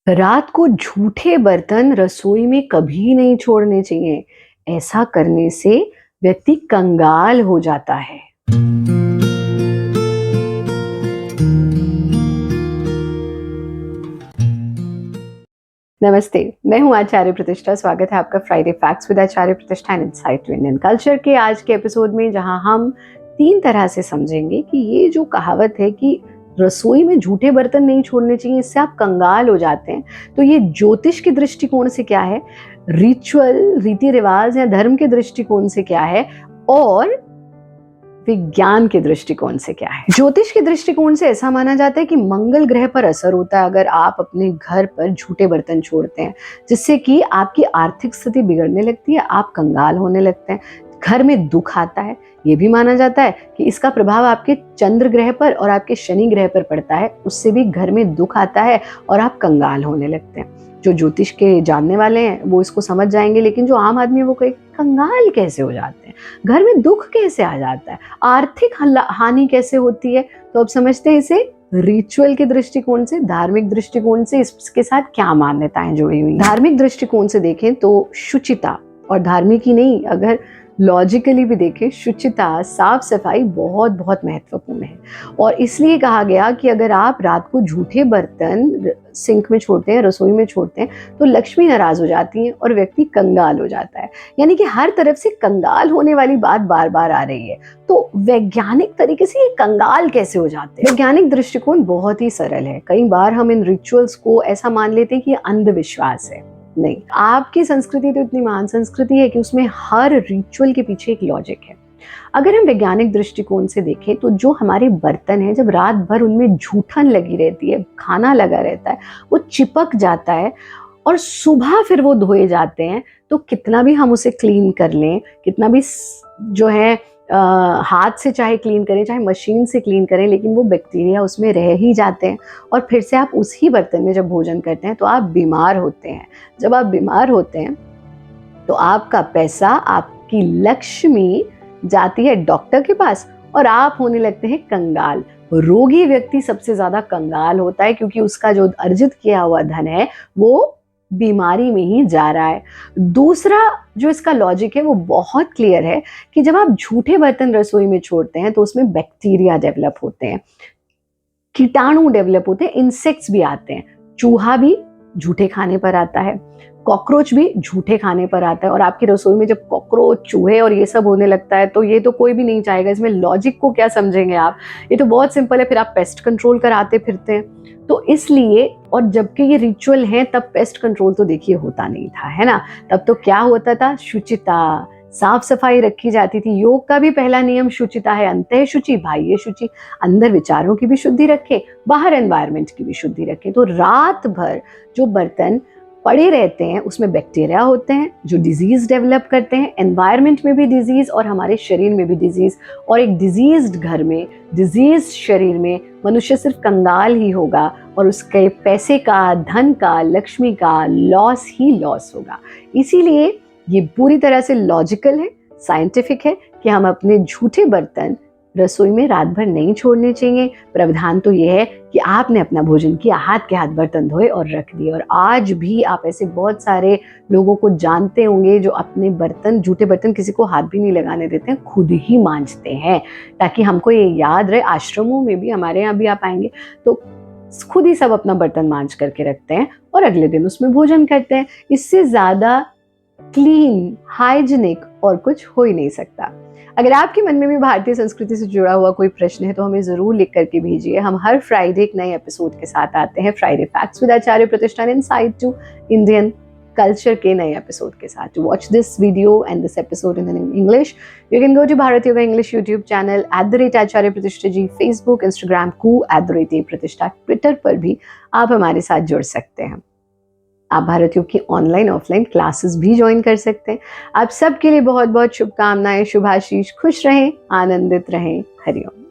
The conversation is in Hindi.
रात को झूठे बर्तन रसोई में कभी नहीं छोड़ने चाहिए। ऐसा करने से व्यक्ति कंगाल हो जाता है। नमस्ते, मैं हूं आचार्य प्रतिष्ठा। स्वागत है आपका Friday facts with Acharya Pratishtha and insight to Indian culture के आज के एपिसोड में, जहां हम 3 तरह से समझेंगे कि ये जो कहावत है कि रसोई में झूठे बर्तन नहीं छोड़ने चाहिए, इससे आप कंगाल हो जाते हैं, तो ये ज्योतिष के दृष्टिकोण से क्या है, रिचुअल रीति रिवाज या धर्म के दृष्टिकोण से क्या है, और विज्ञान के दृष्टिकोण से क्या है। ज्योतिष के दृष्टिकोण से ऐसा माना जाता है कि मंगल ग्रह पर असर होता है अगर आप अपने घर पर झूठे बर्तन छोड़ते हैं, जिससे कि आपकी आर्थिक स्थिति बिगड़ने लगती है, आप कंगाल होने लगते हैं, घर में दुख आता है। ये भी माना जाता है कि इसका प्रभाव आपके चंद्र ग्रह पर और आपके शनि ग्रह पर पड़ता है, उससे भी घर में दुख आता है और आप कंगाल होने लगते हैं। जो ज्योतिष के जानने वाले हैं वो इसको समझ जाएंगे, लेकिन जो आम आदमी है वो कहे कंगाल कैसे हो जाते हैं, घर में दुख कैसे आ जाता है, आर्थिक हानि कैसे होती है। तो अब समझते हैं इसे रिचुअल के दृष्टिकोण से, धार्मिक दृष्टिकोण से इसके साथ क्या मान्यताएं जुड़ी हुई। धार्मिक दृष्टिकोण से देखें तो शुचिता, और धार्मिक ही नहीं, अगर लॉजिकली भी देखें, शुचिता, साफ सफाई बहुत बहुत महत्वपूर्ण है। और इसलिए कहा गया कि अगर आप रात को झूठे बर्तन सिंक में छोड़ते हैं, रसोई में छोड़ते हैं, तो लक्ष्मी नाराज हो जाती है और व्यक्ति कंगाल हो जाता है। यानी कि हर तरफ से कंगाल होने वाली बात बार बार आ रही है। तो वैज्ञानिक तरीके से ये कंगाल कैसे हो जाते हैं? वैज्ञानिक दृष्टिकोण बहुत ही सरल है। कई बार हम इन रिचुअल्स को ऐसा मान लेते हैं कि अंधविश्वास है। नहीं, आपकी संस्कृति तो इतनी महान संस्कृति है कि उसमें हर रिचुअल के पीछे एक लॉजिक है। अगर हम वैज्ञानिक दृष्टिकोण से देखें तो जो हमारे बर्तन हैं, जब रात भर उनमें जूठन लगी रहती है, खाना लगा रहता है, वो चिपक जाता है और सुबह फिर वो धोए जाते हैं, तो कितना भी हम उसे क्लीन कर लें, कितना भी जो है हाथ से चाहे क्लीन करें, चाहे मशीन से क्लीन करें, लेकिन वो बैक्टीरिया उसमें रह ही जाते हैं और फिर से आप उसी बर्तन में जब भोजन करते हैं तो आप बीमार होते हैं। जब आप बीमार होते हैं तो आपका पैसा, आपकी लक्ष्मी जाती है डॉक्टर के पास और आप होने लगते हैं कंगाल। रोगी व्यक्ति सबसे ज्यादा कंगाल होता है, क्योंकि उसका जो अर्जित किया हुआ धन है वो बीमारी में ही जा रहा है। दूसरा जो इसका लॉजिक है वो बहुत क्लियर है कि जब आप झूठे बर्तन रसोई में छोड़ते हैं तो उसमें बैक्टीरिया डेवलप होते हैं, कीटाणु डेवलप होते हैं, इंसेक्ट्स भी आते हैं। चूहा भी झूठे खाने पर आता है, कॉकरोच भी झूठे खाने पर आता है। और आपकी रसोई में जब कॉकरोच, चूहे और ये सब होने लगता है तो ये तो कोई भी नहीं चाहेगा। इसमें लॉजिक को क्या समझेंगे आप? ये तो बहुत सिंपल है। फिर आप पेस्ट कंट्रोल कराते फिरते हैं। तो इसलिए, और जबकि ये रिचुअल है, तब पेस्ट कंट्रोल तो देखिए होता नहीं था, है ना। तब तो क्या होता था? शुचिता, साफ सफाई रखी जाती थी। योग का भी पहला नियम शुचिता है, अंतः शुचि बाह्य शुचि। अंदर विचारों की भी शुद्धि रखें, बाहर एनवायरनमेंट की भी शुद्धि रखें। तो रात भर जो बर्तन पड़े रहते हैं उसमें बैक्टीरिया होते हैं जो डिजीज डेवलप करते हैं, एनवायरनमेंट में भी डिजीज और हमारे शरीर में भी डिजीज। और एक डिजीज्ड घर में, डिजीज शरीर में मनुष्य सिर्फ कंगाल ही होगा और उसके पैसे का, धन का, लक्ष्मी का लॉस ही लॉस होगा। इसीलिए ये पूरी तरह से लॉजिकल है, साइंटिफिक है कि हम अपने झूठे बर्तन रसोई में रात भर नहीं छोड़ने चाहिए। प्रावधान तो ये है कि आपने अपना भोजन किया, हाथ के हाथ बर्तन धोए और रख दिए। और आज भी आप ऐसे बहुत सारे लोगों को जानते होंगे जो अपने बर्तन, झूठे बर्तन किसी को हाथ भी नहीं लगाने देते हैं, खुद ही मांजते हैं, ताकि हमको ये याद रहे। आश्रमों में भी, हमारे यहाँ भी आप आएंगे तो खुद ही सब अपना बर्तन मांज करके रखते हैं और अगले दिन उसमें भोजन करते हैं। इससे ज्यादा क्लीन, हाइजीनिक और कुछ हो ही नहीं सकता। अगर आपके मन में भी भारतीय संस्कृति से जुड़ा हुआ कोई प्रश्न है तो हमें जरूर लिख करके भेजिए। हम हर फ्राइडे एक नए एपिसोड के साथ आते हैं, फ्राइडे फैक्ट्स विद आचार्य प्रतिष्ठान इनसाइट टू इंडियन कल्चर के नए एपिसोड के साथ। To watch this video and this episode in English, you can go to Bharat yoga English YouTube channel, @Acharya Pratishtha ji, Facebook, Instagram को @प्रतिष्ठा, ट्विटर पर भी आप हमारे साथ जुड़ सकते हैं। आप भारत योग की ऑनलाइन ऑफलाइन क्लासेस भी ज्वाइन कर सकते हैं। आप सबके लिए बहुत बहुत शुभकामनाएं, शुभाशीष, खुश रहें, आनंदित रहें। हरिओम।